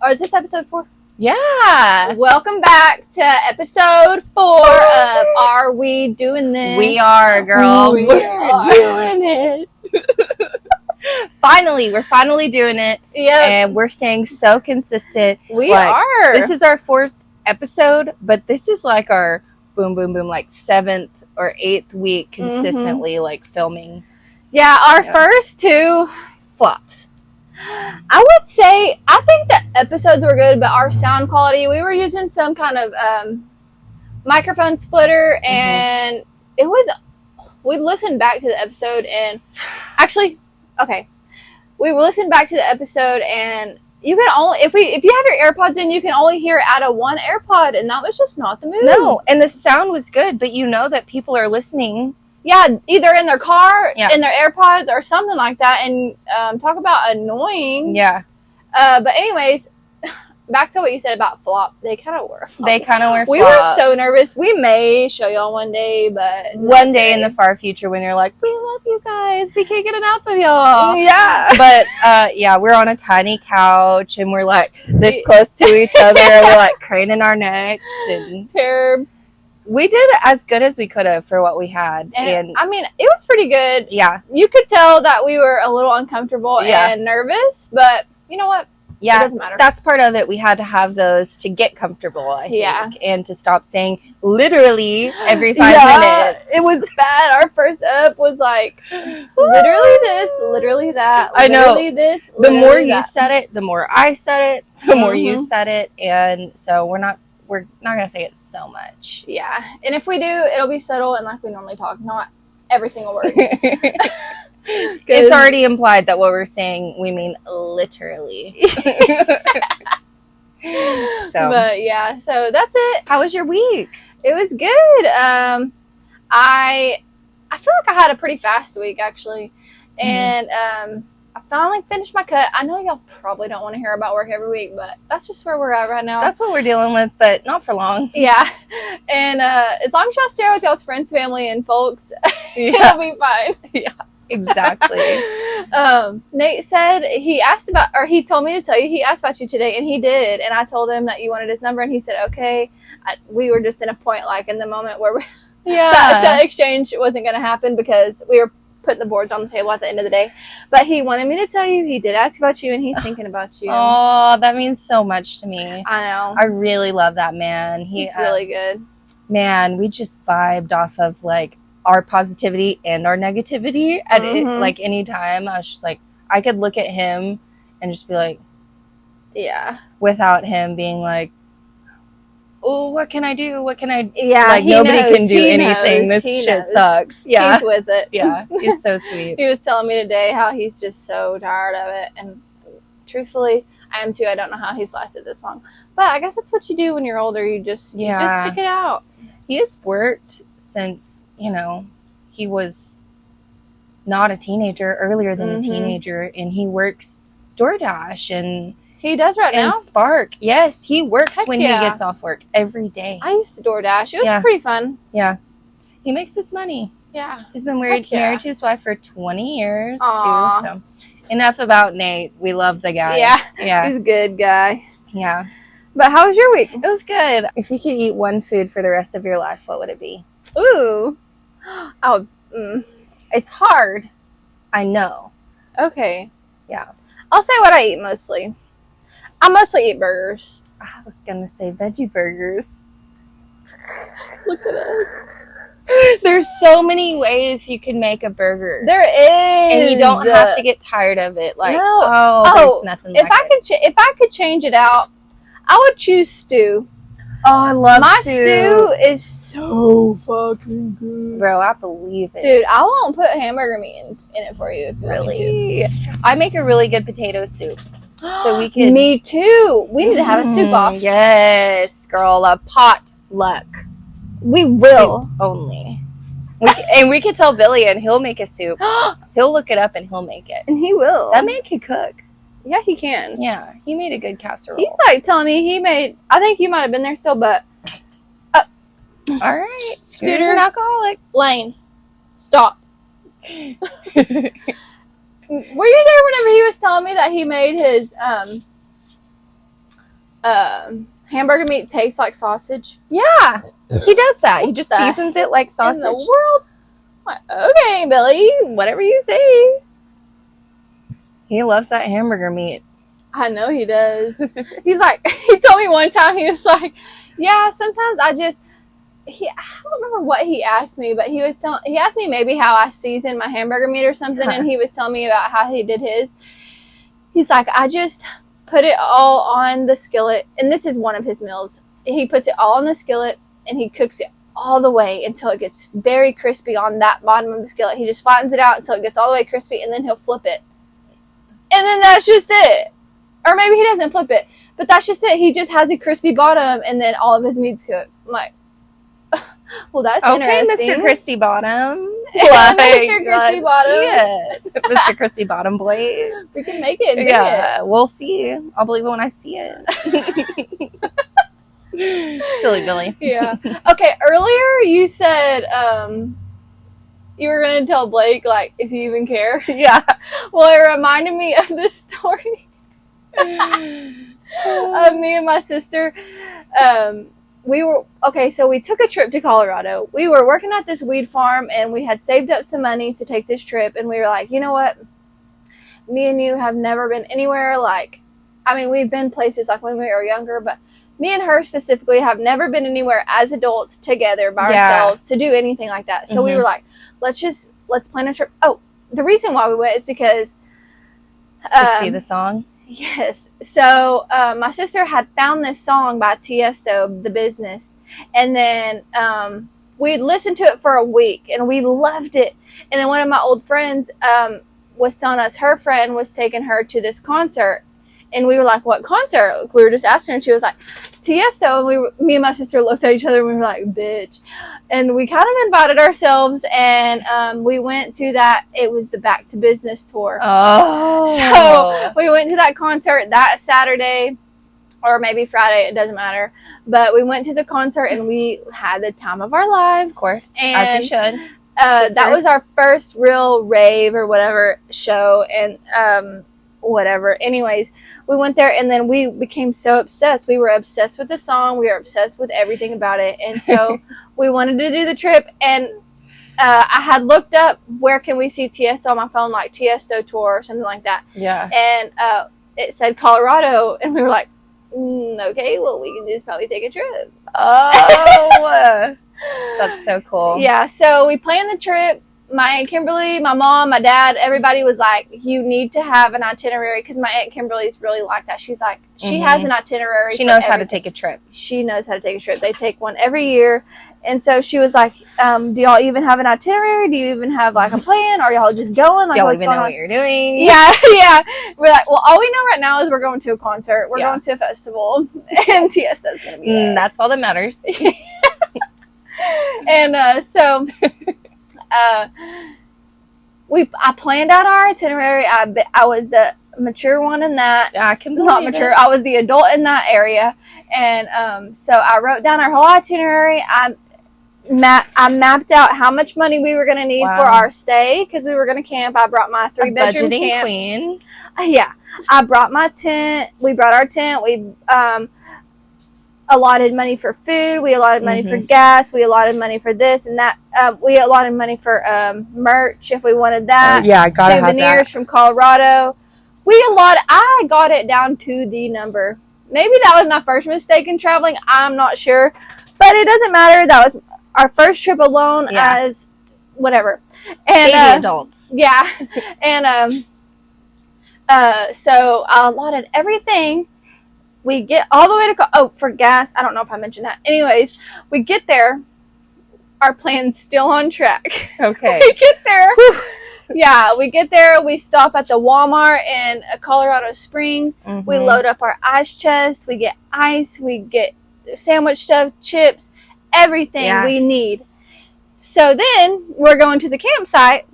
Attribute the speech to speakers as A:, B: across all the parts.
A: Or is this episode 4?
B: Yeah.
A: Welcome back to episode 4 of Are We Doing This?
B: We are, girl.
A: We're
B: doing it. We're finally doing it.
A: Yeah.
B: And we're staying so consistent.
A: We are.
B: This is our 4th episode, but this is like our boom, boom, boom, like 7th or 8th week consistently like filming.
A: Yeah, our first 2
B: flops.
A: I would say, I think the episodes were good, but our sound quality, we were using some kind of microphone splitter, and it was, we listened back to the episode, and actually, okay, we listened back to the episode, and you can only, if you have your AirPods in, you can only hear it out of one AirPod, and that was just not the move.
B: No, and the sound was good, but you know that people are listening.
A: Yeah, either in their car, in their AirPods, or something like that. And talk about annoying.
B: Yeah.
A: But anyways, back to what you said about flop. They kind of were a flop.
B: They kind of were
A: We
B: flops.
A: were so nervous. We may show y'all one day, but...
B: One day in the far future when you're like, we love you guys. We can't get enough of y'all.
A: Yeah.
B: But, yeah, we're on a tiny couch, and we're, like, this close to each other. We're, like, craning our necks. And we did as good as we could have for what we had. And
A: I mean, it was pretty good.
B: Yeah.
A: You could tell that we were a little uncomfortable and nervous, but you know what?
B: Yeah.
A: It doesn't matter.
B: That's part of it. We had to have those to get comfortable, I think.
A: Yeah.
B: And to stop saying literally every 5 minutes.
A: It was bad. Our first up was like, literally this, literally that.
B: I know.
A: Literally this,
B: the
A: literally
B: more you
A: that.
B: said it, the more I said it, the more you said it. And so we're not going to say it so much.
A: Yeah. And if we do, it'll be subtle and like we normally talk, not every single word.
B: It's already implied that what we're saying, we mean literally.
A: But yeah, so that's it.
B: How was your week?
A: It was good. I feel like I had a pretty fast week actually. And I finally finished my cut. I know y'all probably don't want to hear about work every week, but that's just where we're at right now.
B: That's what we're dealing with, but not for long.
A: Yeah. And as long as y'all stay with y'all's friends, family, and folks, it'll be fine.
B: Yeah, exactly.
A: Nate said he told me to tell you, he asked about you today, and he did. And I told him that you wanted his number, and he said, okay. We were just in a point, like, in the moment where that exchange wasn't going to happen because we were putting the boards on the table at the end of the day. But he wanted me to tell you he did ask about you, and he's thinking about you.
B: Oh, that means so much to me.
A: I know.
B: I really love that man.
A: He's really good.
B: Man, we just vibed off of like our positivity and our negativity at like any time. I was just like, I could look at him and just be like,
A: yeah,
B: without him being like, oh, what can I do? What can I do?
A: Yeah,
B: like nobody can do anything. This shit sucks. Yeah.
A: He's with it.
B: Yeah. He's so sweet.
A: He was telling me today how he's just so tired of it. And truthfully, I am too. I don't know how he's lasted this long. But I guess that's what you do when you're older. You just stick it out.
B: He has worked since, he was not a teenager, earlier than a teenager, and he works DoorDash and
A: he does right now?
B: Spark. Yes, he works when he
A: yeah.
B: gets off work every day.
A: I used to DoorDash. It was pretty fun.
B: Yeah. He makes his money.
A: Yeah.
B: He's been married to his wife for 20 years,
A: Aww.
B: too. So, enough about Nate. We love the guy.
A: Yeah.
B: Yeah.
A: He's a good guy.
B: Yeah.
A: But how was your week?
B: It was good. If you could eat one food for the rest of your life, what would it be?
A: Ooh. Oh.
B: It's hard. I know.
A: Okay.
B: Yeah.
A: I'll say what I eat mostly. I mostly eat burgers.
B: I was going to say veggie burgers.
A: Look at us.
B: There's so many ways you can make a burger.
A: There is.
B: And you don't have to get tired of it. Like,
A: no.
B: There's nothing
A: if
B: like
A: if I could change it out, I would choose stew.
B: Oh, I love
A: My
B: stew.
A: stew is so fucking good.
B: Bro, I believe it.
A: Dude, I won't put hamburger meat in it for you if you want me to.
B: I make a really good potato soup. So we can.
A: Me too. We need to have a soup off.
B: Yes, girl. A potluck.
A: We will.
B: Soup only. And we can tell Billy and he'll make a soup. He'll look it up and he'll make it.
A: And he will.
B: That man can cook.
A: Yeah, he can.
B: Yeah, he made a good casserole.
A: He's like telling me he made, I think you might have been there still, but.
B: All right. Scooter's an alcoholic.
A: Lane, stop. Were you there whenever he was telling me that he made his hamburger meat tastes like sausage.
B: Yeah, he does that. He just seasons it like sausage.
A: In the world? Like, okay, Billy, whatever you say.
B: He loves that hamburger meat.
A: I know he does. He's like, he told me one time, he was like, yeah, sometimes I don't remember what he asked me, but he asked me maybe how I season my hamburger meat or something, and he was telling me about how he did his. He's like, I just put it all on the skillet, and this is one of his meals. He puts it all on the skillet, and he cooks it all the way until it gets very crispy on that bottom of the skillet. He just flattens it out until it gets all the way crispy, and then he'll flip it. And then that's just it. Or maybe he doesn't flip it, but that's just it. He just has a crispy bottom, and then all of his meat's cooked. I'm like, well, that's interesting.
B: Mr. Crispy Bottom.
A: Mr. Crispy Bottom.
B: Mr. Crispy Bottom boy.
A: We can make it.
B: We'll see. I'll believe it when I see it. Silly Billy.
A: Yeah. Okay, earlier you said you were going to tell Blake, like, if you even care.
B: Yeah.
A: Well, it reminded me of this story of me and my sister. So we took a trip to Colorado. We were working at this weed farm, and we had saved up some money to take this trip, and we were like, you know what? Me and you have never been anywhere we've been places like when we were younger, but me and her specifically have never been anywhere as adults together by ourselves to do anything like that. So we were like, let's plan a trip. Oh, the reason why we went is because
B: to see the song.
A: Yes. So my sister had found this song by Tiesto, The Business, and then we listened to it for a week, and we loved it. And then one of my old friends was telling us her friend was taking her to this concert. And we were like, what concert? We were just asking her, and she was like, Tiesto. And me and my sister looked at each other, and we were like, bitch. And we kind of invited ourselves, and we went to that. It was the Back to Business tour.
B: Oh.
A: So we went to that concert that Saturday, or maybe Friday. It doesn't matter. But we went to the concert, and we had the time of our lives.
B: Of course,
A: and,
B: as you should.
A: That was our first real rave or whatever show, and whatever. Anyways, we went there, and then we became so obsessed. We were obsessed with the song. We were obsessed with everything about it. And so we wanted to do the trip, and I had looked up where can we see Tiesto on my phone, like Tiesto tour or something like that.
B: Yeah.
A: And it said Colorado, and we were like, okay, well, we can just probably take a trip.
B: Oh, that's so cool.
A: Yeah, so we planned the trip. My Aunt Kimberly, my mom, my dad, everybody was like, you need to have an itinerary, because my Aunt Kimberly's really like that. She's like, she has an itinerary.
B: She knows how to take a trip.
A: She knows how to take a trip. They take one every year. And so she was like, do y'all even have an itinerary? Do you even have like a plan? Or y'all just going? Like,
B: do y'all even know what you're doing?
A: Yeah. We're like, well, all we know right now is we're going to a concert. We're going to a festival. And Tiesto's going to be there.
B: That's all that matters.
A: And so... I planned out our itinerary. I was the mature one in that.
B: I can
A: not mature. I was the adult in that area, and so I wrote down our whole itinerary. I mapped out how much money we were going to need for our stay, because we were going to camp. I brought my 3-bedroom camp.
B: Queen.
A: Yeah, I brought my tent. We brought our tent. We allotted money for food. We allotted money for gas. We allotted money for this and that. We allotted money for merch if we wanted that.
B: Yeah, I gotta have
A: souvenirs
B: that.
A: from Colorado. I got it down to the number. Maybe that was my first mistake in traveling. I'm not sure, but it doesn't matter. That was our first trip alone as whatever. And
B: baby adults.
A: Yeah, and so I allotted everything. We get all the way to, for gas, I don't know if I mentioned that. Anyways, we get there. Our plan's still on track.
B: Okay.
A: We get there. Yeah, we get there. We stop at the Walmart in Colorado Springs. We load up our ice chest. We get ice. We get sandwich stuff, chips, everything we need. So then we're going to the campsite.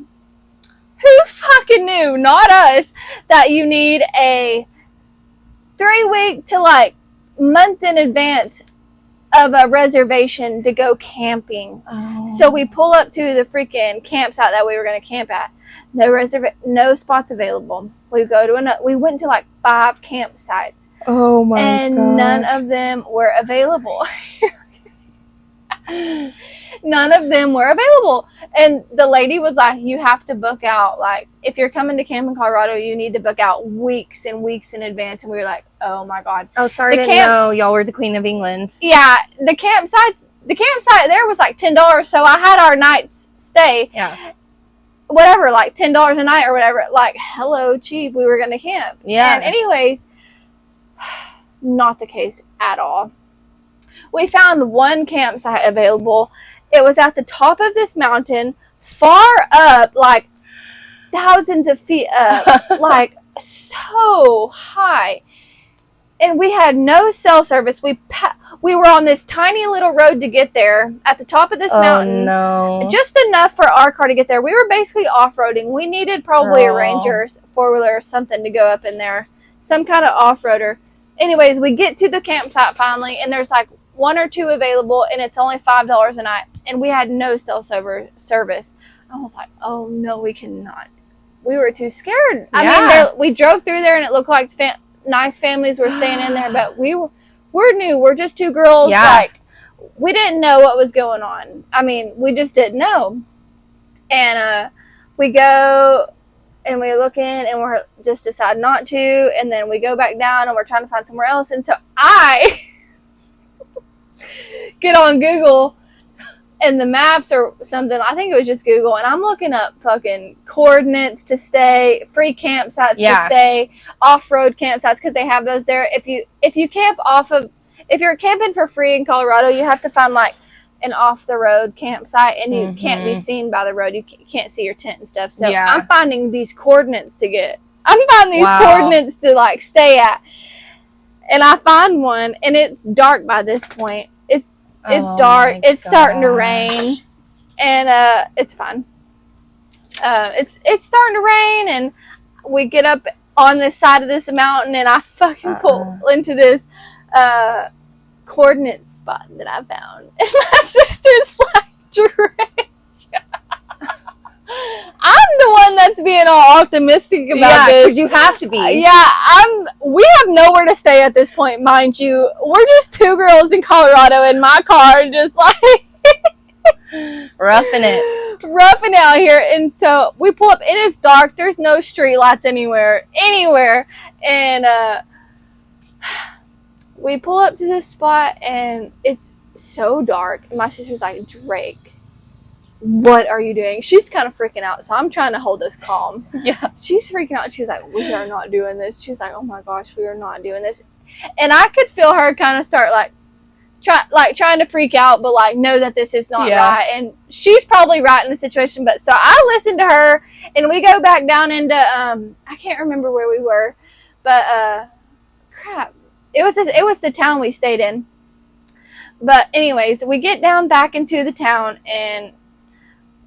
A: Who fucking knew, not us, that you need a 3-week to month in advance of a reservation to go camping.
B: Oh.
A: So we pull up to the freaking campsite that we were going to camp at. No spots available. We went to like 5 campsites.
B: Oh my
A: and
B: gosh.
A: None of them were available. None of them were available. And the lady was like, you have to book out, like, if you're coming to camp in Colorado, you need to book out weeks and weeks in advance. And we were like, oh my God.
B: Oh, sorry, I didn't know y'all were the Queen of England.
A: Yeah, the campsite there was like $10. So I had our night's stay.
B: Yeah.
A: Whatever, like $10 a night or whatever. Like, hello, cheap. We were going to camp.
B: Yeah.
A: And anyways, not the case at all. We found one campsite available. It was at the top of this mountain, far up, like thousands of feet up, like so high. And we had no cell service. We were on this tiny little road to get there at the top of this mountain.
B: No.
A: Just enough for our car to get there. We were basically off-roading. We needed probably a Ranger, 4-wheeler or something to go up in there. Some kind of off-roader. Anyways, we get to the campsite finally, and there's like 1 or 2 available, and it's only $5 a night. And we had no cell service. I was like, oh no, we cannot. We were too scared. I mean, we drove through there, and it looked like nice families were staying in there, but we're new. We're just 2 girls.
B: Yeah.
A: Like, we didn't know what was going on. I mean, we just didn't know. And we go and we look in, and we're just decide not to. And then we go back down, and we're trying to find somewhere else. And so I get on Google and the maps or something. I think it was just Google, and I'm looking up fucking coordinates to stay, free campsites to stay, off-road campsites, because they have those there. If you camp if you're camping for free in Colorado, you have to find like an off-the-road campsite, and you can't be seen by the road. You can't see your tent and stuff. So I'm finding these coordinates coordinates to like stay at, and I find one, and it's dark by this point. It's dark. It's starting to rain, and it's fine. It's starting to rain, and we get up on this side of this mountain, and I fucking pull into this coordinate spot that I found, and my sister's like, Drake. I'm the one that's being all optimistic about this.
B: Because you have to be.
A: We have nowhere to stay at this point, mind you. We're just 2 girls in Colorado in my car, just like
B: roughing it
A: out here. And so we pull up. It is dark. There's no street lights anywhere. And we pull up to this spot, and it's so dark. And my sister's like, Drake, what are you doing? She's kind of freaking out, so I'm trying to hold us calm.
B: Yeah.
A: She's freaking out. She's like, we are not doing this. She's like, oh my gosh, we are not doing this. And I could feel her kind of start trying to freak out, but like know that this is not right. And she's probably right in the situation. But so I listened to her, and we go back down into I can't remember where we were, but crap. It was the town we stayed in. But anyways, we get down back into the town, and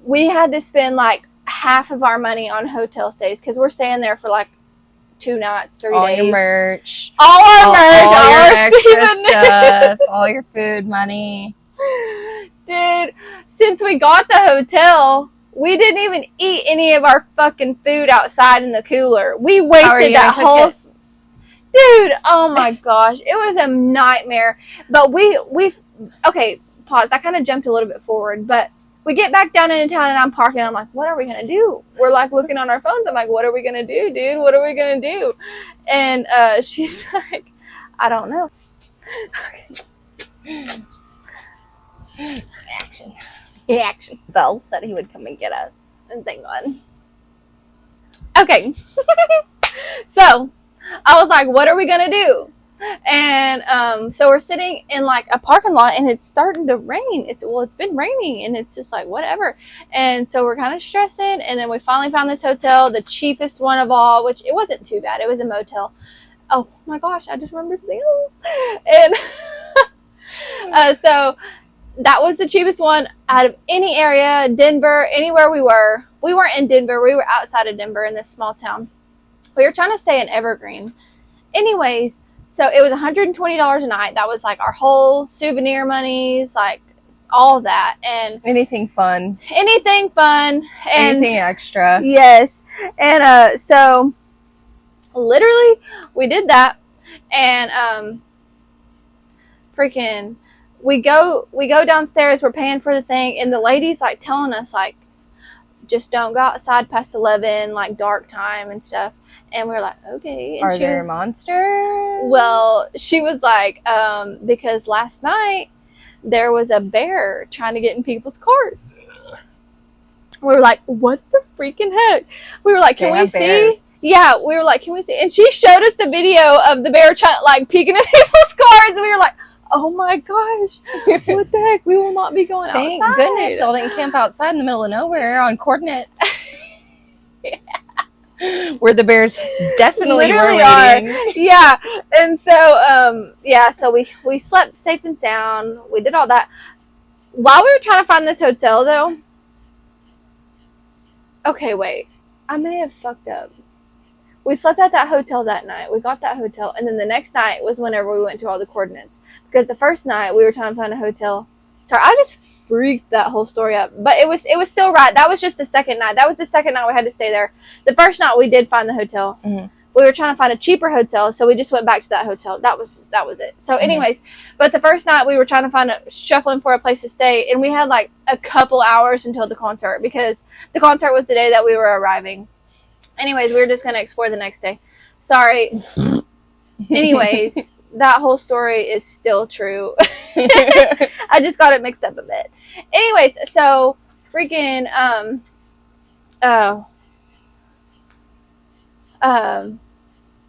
A: we had to spend like half of our money on hotel stays, because we're staying there for like 2 nights, 3 days.
B: All your merch.
A: All our
B: extra stuff. All your food money.
A: Dude, since we got the hotel, we didn't even eat any of our fucking food outside in the cooler. We wasted that whole... Dude, oh my gosh. It was a nightmare. But we okay, pause. I kind of jumped a little bit forward, but we get back down into town, and I'm parking. I'm like, what are we going to do? We're like looking on our phones. I'm like, what are we going to do, dude? What are we going to do? And she's like, I don't know. Action.
B: Belle said he would come and get us.
A: And thank God. Okay. So I was like, what are we going to do? And so we're sitting in like a parking lot, and it's starting to rain. It's been raining, and it's just like whatever. And so we're kind of stressing, and then we finally found this hotel, the cheapest one of all, which it wasn't too bad. It was a motel. Oh my gosh, I just remembered something else. And so that was the cheapest one out of any area, Denver, anywhere we were. We weren't in Denver. We were outside of Denver in this small town. We were trying to stay in Evergreen. Anyways, So it was $120 a night. That was like our whole souvenir monies, like all of that. And
B: anything fun.
A: Anything
B: extra.
A: Yes. And so literally we did that, and freaking we go downstairs, we're paying for the thing, and the lady's like telling us like, just don't go outside past 11, like dark time and stuff. And we're like, okay. And
B: Are there monsters?
A: Well, she was like, because last night there was a bear trying to get in people's cars. We were like, what the freaking heck? We were like, can we see? Bears. Yeah, we were like, can we see? And she showed us the video of the bear trying, like, peeking at people's cars. And we were like, oh my gosh, what the heck? We will not be going outside.
B: Thank goodness y'all didn't camp outside in the middle of nowhere on coordinates. Yeah. Where the bears definitely
A: literally
B: are.
A: Yeah. And so, so we slept safe and sound. We did all that. While we were trying to find this hotel, though, okay, wait. I may have fucked up. We slept at that hotel that night. We got that hotel. And then the next night was whenever we went to all the coordinates. Because the first night we were trying to find a hotel. Sorry, I just freaked that whole story up. But it was still right. That was just the second night. That was the second night we had to stay there. The first night we did find the hotel. Mm-hmm. We were trying to find a cheaper hotel, so we just went back to that hotel. That was it. So anyways, but the first night we were trying to find shuffling for a place to stay, and we had like a couple hours until the concert, because the concert was the day that we were arriving. Anyways, we were just going to explore the next day. Sorry. Anyways, that whole story is still true. I just got it mixed up a bit. Anyways, so freaking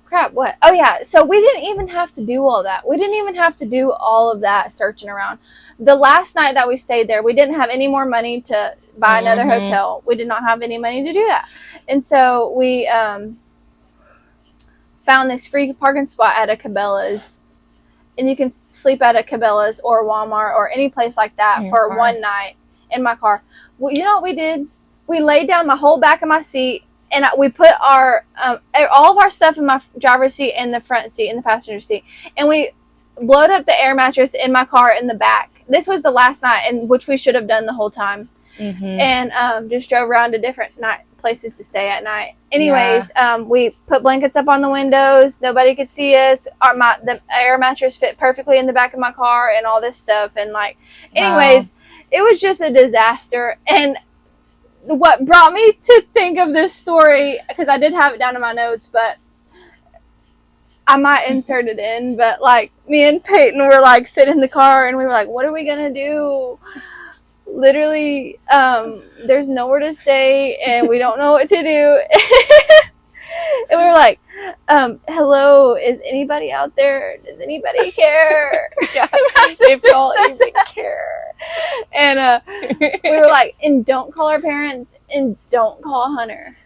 A: crap, what? Oh yeah, so we didn't even have to do all that. We didn't even have to do all of that searching around. The last night that we stayed there, we didn't have any more money to buy another hotel. We did not have any money to do that. And so we found this free parking spot at a Cabela's. And you can sleep at a Cabela's or Walmart or any place like that for one night in my car. Well, you know what we did? We laid down my whole back of my seat, and we put our all of our stuff in my driver's seat and the front seat and the passenger seat. And we blowed up the air mattress in my car in the back. This was the last night, in which we should have done the whole time. And just drove around to different places to stay at night. Anyways, we put blankets up on the windows. Nobody could see us. The air mattress fit perfectly in the back of my car and all this stuff. And anyways, it was just a disaster. And what brought me to think of this story, because I did have it down in my notes, but I might insert it in. But me and Peyton were sitting in the car, and we were like, what are we going to do? Literally, there's nowhere to stay, and we don't know what to do. And we were like, hello, is anybody out there? Does anybody care? Yeah, my sister said that. Care. And we were like, and don't call our parents, and don't call Hunter.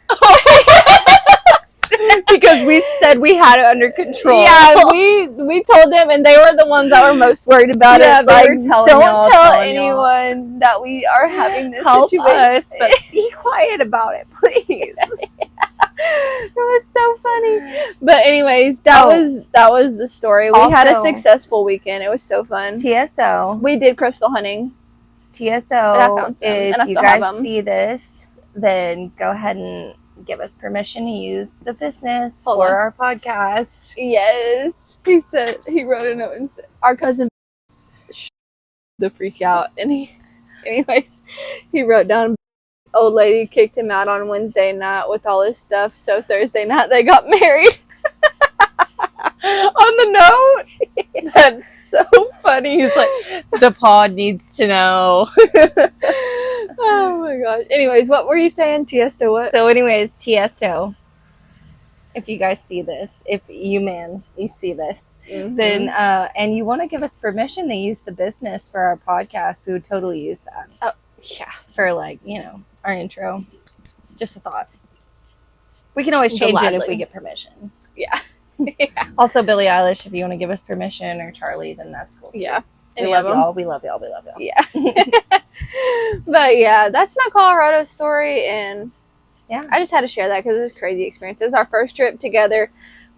B: Because we said we had it under control.
A: Yeah, we told them, and they were the ones that were most worried about it.
B: They were
A: don't tell anyone that we are having this situation.
B: Us, but be quiet about it, please.
A: It was so funny. But anyways, that was the story. We had a successful weekend. It was so fun.
B: TSO.
A: We did crystal hunting.
B: TSO. If you guys see this, then go ahead and give us permission to use the business for our podcast.
A: Yes. He said, he wrote a note and said, our cousin the freak out. And he wrote down, old lady kicked him out on Wednesday night with all his stuff. So Thursday night they got married.
B: On the note. That's so funny. He's like, the pod needs to know.
A: Oh my gosh. Anyways, what were you saying? Tiesto what?
B: So anyways, Tiesto, if you guys see this, if you see this, then and you want to give us permission to use the business for our podcast, we would totally use that.
A: Oh yeah.
B: For our intro. Just a thought. We can always change it if we get permission.
A: Yeah.
B: Also, Billie Eilish, if you want to give us permission, or Charlie, then that's cool too.
A: Yeah.
B: We love y'all. We love y'all. We love y'all.
A: Yeah. But yeah, that's my Colorado story, and
B: yeah,
A: I just had to share that because it was a crazy experience. It was our first trip together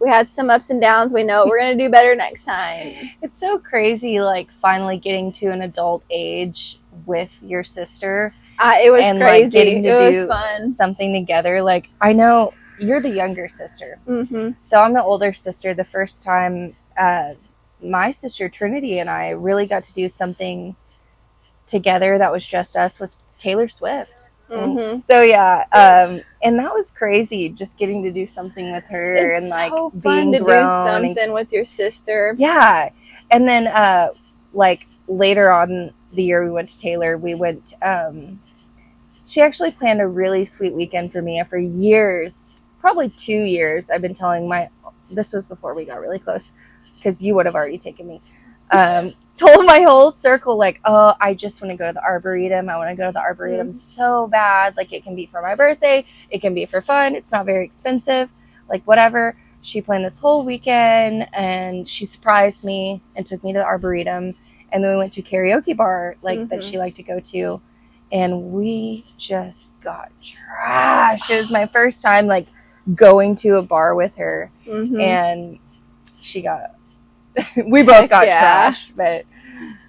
A: We had some ups and downs. We know we're going to do better next time.
B: It's so crazy, like, finally getting to an adult age with your sister.
A: It was
B: and,
A: crazy.
B: Like, getting to
A: it was
B: do
A: fun.
B: something together. Like, I know you're the younger sister.
A: Mm-hmm.
B: So I'm the older sister. The first time my sister Trinity and I really got to do something together that was just us was Taylor Swift.
A: Mm-hmm.
B: So yeah, and that was crazy, just getting to do something with her.
A: It's
B: and like
A: so
B: being
A: fun to
B: grown
A: do something with your sister.
B: Yeah, and then like later on the year we went to Taylor, we went. She actually planned a really sweet weekend for me. For years, probably 2 years, I've been telling this was before we got really close, because you would have already taken me. Told my whole circle, like, oh, I just want to go to the Arboretum. I want to go to the Arboretum so bad. Like, it can be for my birthday. It can be for fun. It's not very expensive. Like, whatever. She planned this whole weekend, and she surprised me and took me to the Arboretum. And then we went to a karaoke bar, like, that she liked to go to. And we just got trashed. It was my first time, like, going to a bar with her. And she got... we both got trashed, but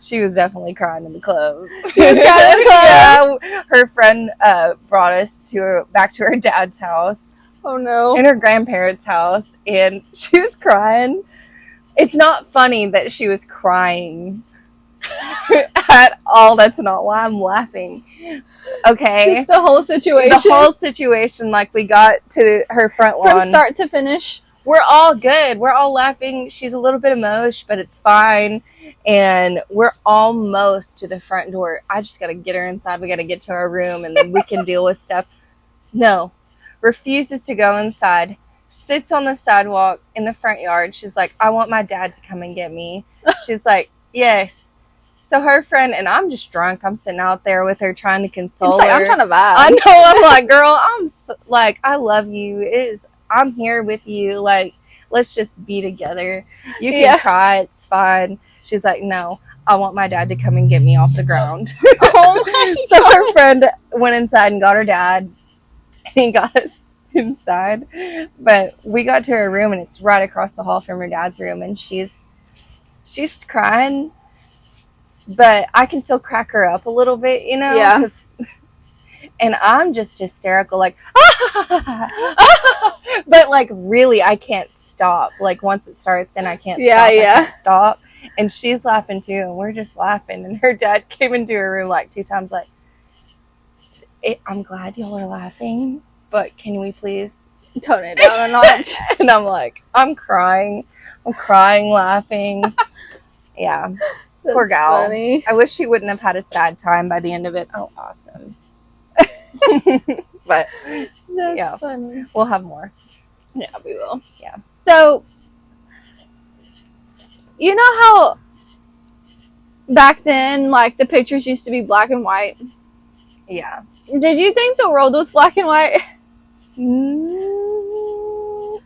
B: she was definitely crying in the club. She was crying in the club. Yeah, her friend brought us back to her dad's house.
A: Oh no!
B: And her grandparents' house, and she was crying. It's not funny that she was crying at all. That's not why I'm laughing. Okay,
A: just the whole situation.
B: The whole situation. Like, we got to her front lawn
A: from start to finish.
B: We're all good. We're all laughing. She's a little bit emotional, but it's fine. And we're almost to the front door. I just got to get her inside. We got to get to our room, and then we can deal with stuff. No. Refuses to go inside. Sits on the sidewalk in the front yard. She's like, I want my dad to come and get me. She's like, yes. So her friend, and I'm just drunk. I'm sitting out there with her trying to console her.
A: I'm trying to vibe.
B: I know. I'm like, girl, I love you. I'm here with you. Like, let's just be together. You can cry. It's fine. She's like, no, I want my dad to come and get me off the ground.
A: Oh my
B: So
A: God.
B: her friend went inside and got her dad. And he got us inside. But we got to her room, and it's right across the hall from her dad's room. And she's crying. But I can still crack her up a little bit, you know?
A: Yeah.
B: And I'm just hysterical, like, but like, really, I can't stop. Like, once it starts and I can't stop, I can't stop. And she's laughing too, and we're just laughing. And her dad came into her room like 2 times, like, I'm glad y'all are laughing, but can we please
A: tone it down a notch?
B: And I'm like, I'm crying, laughing. Yeah.
A: That's
B: poor gal.
A: Funny.
B: I wish she wouldn't have had a sad time by the end of it. Oh, awesome. But
A: That's funny.
B: We'll have more.
A: Yeah, we will.
B: Yeah.
A: So, you know how back then, like, the pictures used to be black and white?
B: Yeah.
A: Did you think the world was black and white?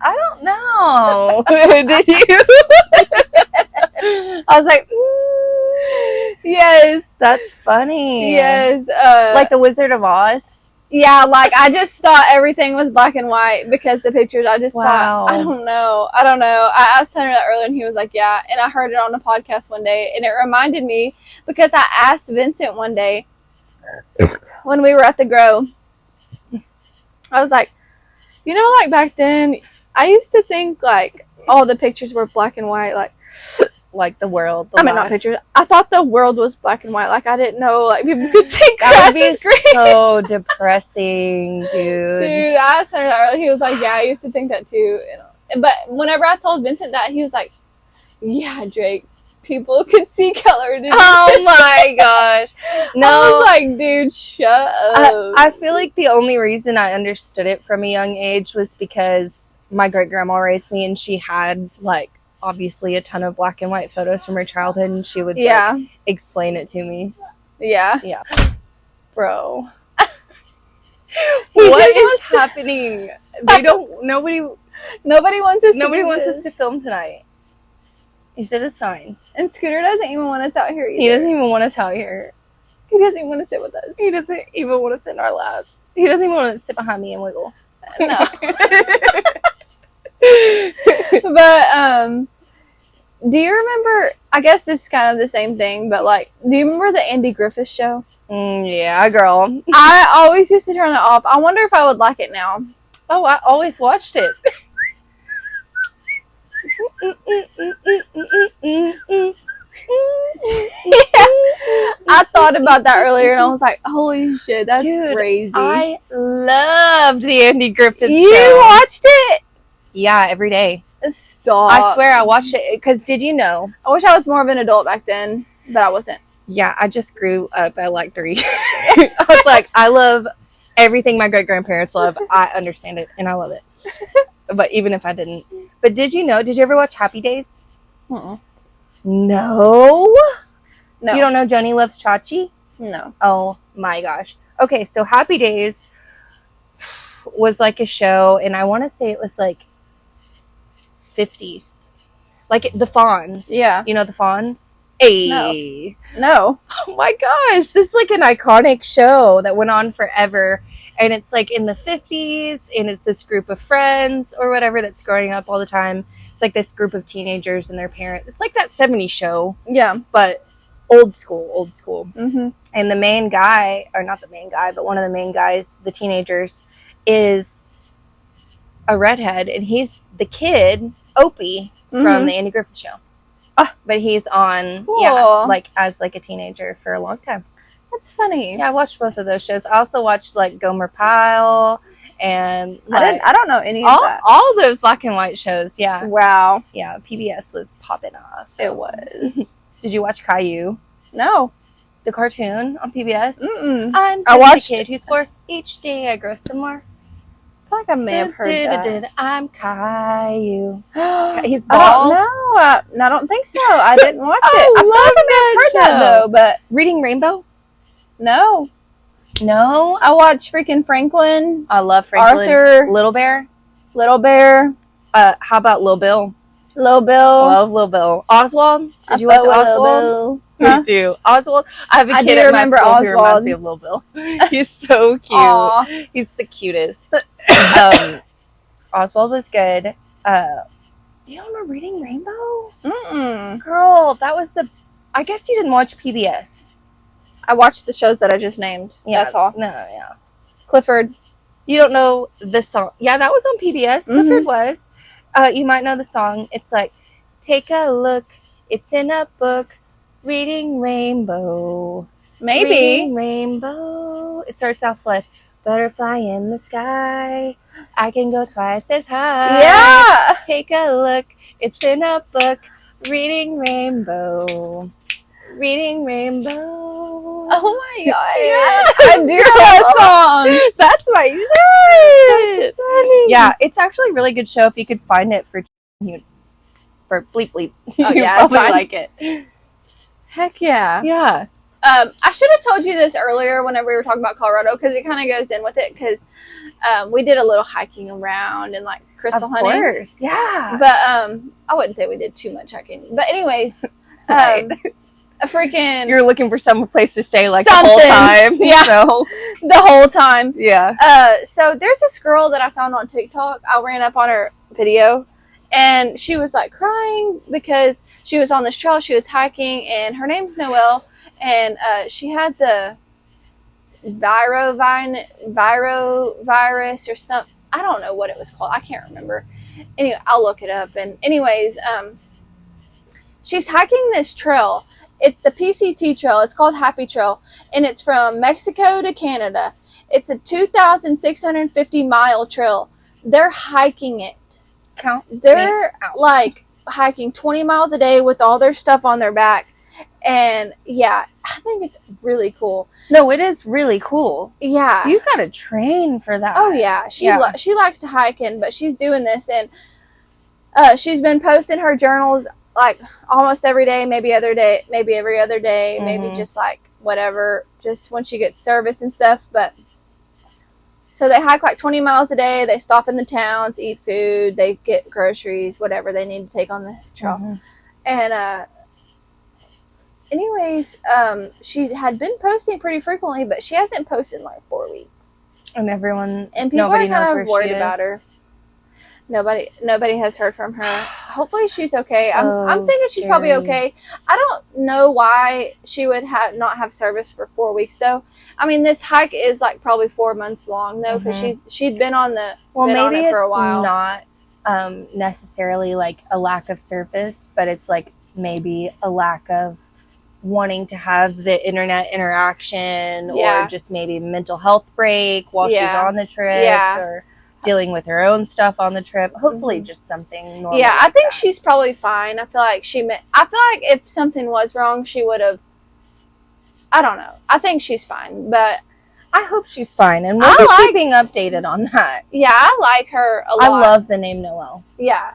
B: I don't know. Did you? I was like,
A: yes.
B: That's funny.
A: Yes.
B: Like the Wizard of Oz?
A: Yeah, like, I just thought everything was black and white because the pictures, I just thought, I don't know. I asked Hunter that earlier, and he was like, yeah. And I heard it on the podcast one day, and it reminded me because I asked Vincent one day when we were at the Grow. I was like, you know, like, back then, I used to think, like, all the pictures were black and white,
B: like the world.
A: Not pictures. I thought the world was black and white. Like, I didn't know, like, people could see grass.
B: That would be so depressing, dude.
A: Dude, I asked him that earlier. He was like, yeah, I used to think that too. But whenever I told Vincent that, he was like, yeah, Drake, people could see color.
B: Oh my gosh. No.
A: I was like, dude, shut up.
B: I feel like the only reason I understood it from a young age was because my great-grandma raised me, and she had, like, obviously a ton of black and white photos from her childhood, and she would like, explain it to me.
A: Yeah.
B: Bro. What is happening? Nobody wants us to film tonight. He said it's fine.
A: And Scooter doesn't even want us out here either.
B: He doesn't even want us out here.
A: He doesn't even want to sit with us.
B: He doesn't even want to sit in our laps. He doesn't even want to sit behind me and wiggle.
A: No. But do you remember, I guess this is kind of the same thing, but like, do you remember the Andy Griffith Show?
B: Yeah, girl.
A: I always used to turn it off. I wonder if I would like it now.
B: Oh, I always watched it.
A: I thought about that earlier and I was like, holy shit, that's crazy.
B: I loved the Andy Griffith Show.
A: You watched it?
B: Yeah, every day.
A: Stop.
B: I swear I watched it because did you know?
A: I wish I was more of an adult back then, but I wasn't.
B: Yeah, I just grew up at like 3. I was like, I love everything my great-grandparents love. I understand it and I love it. But even if I didn't. But did you ever watch Happy Days?
A: Uh-uh.
B: No?
A: No.
B: You don't know Joni Loves Chachi?
A: No.
B: Oh my gosh. Okay, so Happy Days was like a show, and I want to say it was like 50s. Like the Fonz.
A: Yeah.
B: You know the Fonz? Hey.
A: No.
B: Oh my gosh. This is like an iconic show that went on forever. And it's like in the 50s, and it's this group of friends or whatever that's growing up all the time. It's like this group of teenagers and their parents. It's like that 70s show.
A: Yeah.
B: But old school.
A: Mm-hmm.
B: And the main guy, or not the main guy, but one of the main guys, the teenagers, is a redhead. And he's the kid, Opie, from the Andy Griffith Show. But he's on, like as like a teenager for a long time.
A: That's funny.
B: Yeah, I watched both of those shows. I also watched like Gomer Pyle and like,
A: I don't know any of that.
B: All those black and white shows. Yeah.
A: Wow.
B: Yeah, PBS was popping off.
A: It was.
B: Did you watch Caillou?
A: No.
B: The cartoon on PBS?
A: Mm-mm.
B: I watched a kid who's 4. Each day I grow some more.
A: I feel like I may have heard that.
B: I'm Caillou. He's bald.
A: I don't think so. I didn't watch it. I
B: love
A: may have heard that though, but
B: Reading Rainbow?
A: no. I watched freaking Franklin.
B: I love Franklin.
A: Arthur.
B: Little Bear.
A: How
B: about Lil Bill?
A: Lil Bill.
B: Love Lil Bill. Oswald? Did you watch Oswald?
A: Huh?
B: Me too. Oswald. I have a kid at my school who reminds me of Lil Bill. He's so cute.
A: Aww.
B: He's the cutest. Oswald was good. You don't know Reading Rainbow?
A: Mm-mm.
B: Girl, that was I guess you didn't watch PBS.
A: I watched the shows that I just named.
B: Yeah,
A: that's all.
B: No, yeah.
A: Clifford.
B: You don't know the song. Yeah, that was on PBS.
A: Mm-hmm.
B: Clifford was. You might know the song. It's like, take a look. It's in a book. Reading Rainbow.
A: Maybe.
B: Reading Rainbow. It starts off like, butterfly in the sky. I can go twice as high.
A: Yeah.
B: Take a look. It's in a book. Reading Rainbow. Reading Rainbow.
A: Oh my god.
B: Yes,
A: I do know that song.
B: That's my shit.
A: Funny.
B: Yeah, it's actually a really good show if you could find it for bleep bleep.
A: Oh,
B: you
A: yeah,
B: probably
A: it's fine.
B: like it.
A: Heck yeah.
B: Yeah.
A: I should have told you this earlier whenever we were talking about Colorado because it kind of goes in with it because we did a little hiking around and like crystal hunting.
B: Of course, yeah.
A: But I wouldn't say we did too much hiking. But anyways,
B: Right.
A: a freaking
B: You're looking for some place to stay like
A: something.
B: the whole time.
A: Yeah.
B: So,
A: the whole time.
B: yeah.
A: So there's this girl that I found on TikTok. I ran up on her video and she was like crying because she was on this trail. She was hiking and her name's Noelle. And she had the virus or something. I don't know what it was called. I can't remember. Anyway, I'll look it up. And anyways, she's hiking this trail. It's the PCT trail. It's called Happy Trail. And it's from Mexico to Canada. It's a 2,650 mile trail. They're hiking it. They're like hiking 20 miles a day with all their stuff on their back. And yeah, I think it's really cool.
B: No, it is really cool.
A: Yeah.
B: You gotta train for that.
A: Oh yeah. She likes to hiking, but she's doing this and she's been posting her journals like almost every day, maybe every other day, maybe just like whatever, just when she gets service and stuff. But so they hike like 20 miles a day. They stop in the towns, eat food, they get groceries, whatever they need to take on the trail. And anyways, she had been posting pretty frequently, but she hasn't posted in like 4 weeks.
B: And people
A: are kind of worried about her. Nobody has heard from her. Hopefully she's okay.
B: So
A: I'm thinking she's probably okay. I don't know why she would not have service for 4 weeks though. I mean, this hike is like probably 4 months long though, because she'd been on the
B: maybe
A: it for a while.
B: Not necessarily like a lack of service, but it's like maybe a lack of wanting to have the internet interaction, or just maybe mental health break while she's on the trip, or dealing with her own stuff on the trip. Hopefully just something normal.
A: Yeah, I think she's probably fine. I feel like if something was wrong, she would have, I don't know. I think she's fine, but
B: I hope she's fine, and we'll be keeping updated on that.
A: Yeah, I like her a lot.
B: I love the name Noelle.
A: Yeah.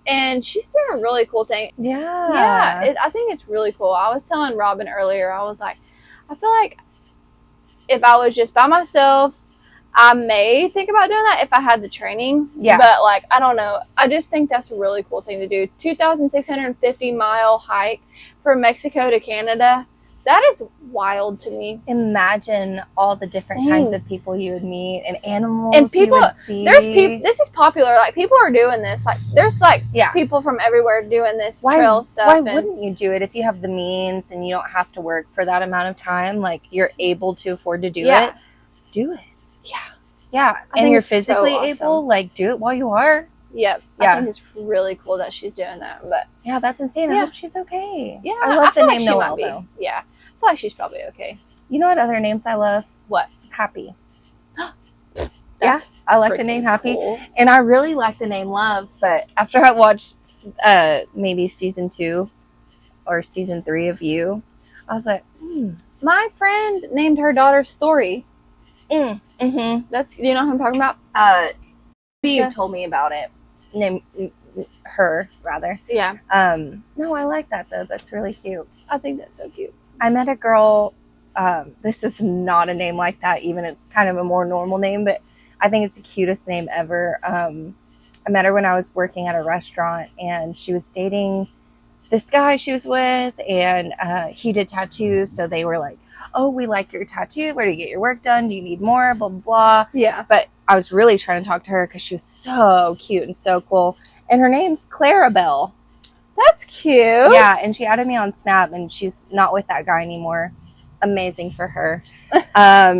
A: And she's doing a really cool thing. Yeah. I think it's really cool. I was telling Robin earlier, I was like, I feel like if I was just by myself, I may think about doing that if I had the training. Yeah. But, like, I don't know. I just think that's a really cool thing to do. 2,650-mile hike from Mexico to Canada. That is wild to me.
B: Imagine all the different kinds of people you would meet and animals and people, you would see.
A: There's people. This is popular. Like, people are doing this. Like, there's like people from everywhere doing this trail stuff.
B: Why wouldn't you do it if you have the means and you don't have to work for that amount of time? Like, you're able to afford to do it. Do it.
A: Yeah.
B: Yeah. And you're physically able. Like, do it while you are.
A: Yep. Yeah. I think it's really cool that she's doing that. But
B: yeah, that's insane. I hope she's okay.
A: Yeah.
B: I love the name Noelle, though.
A: Yeah. I feel like she's probably okay.
B: You know what other names I love?
A: What?
B: Happy. I like the name Happy. Cool. And I really like the name Love. But after I watched maybe season 2 or season 3 of You, I was like,
A: My friend named her daughter Story.
B: That's,
A: you know who I'm talking about?
B: You told me about it. Name her, rather.
A: Yeah.
B: No, I like that, though. That's really cute.
A: I think that's so cute.
B: I met a girl, this is not a name like that, even it's kind of a more normal name, but I think it's the cutest name ever. I met her when I was working at a restaurant, and she was dating this guy she was with, and he did tattoos, so they were like, oh, we like your tattoo, where do you get your work done, do you need more, blah, blah, blah.
A: Yeah.
B: But I was really trying to talk to her because she was so cute and so cool, and her name's Clarabelle.
A: That's cute.
B: Yeah, and she added me on Snap, and she's not with that guy anymore. Amazing for her.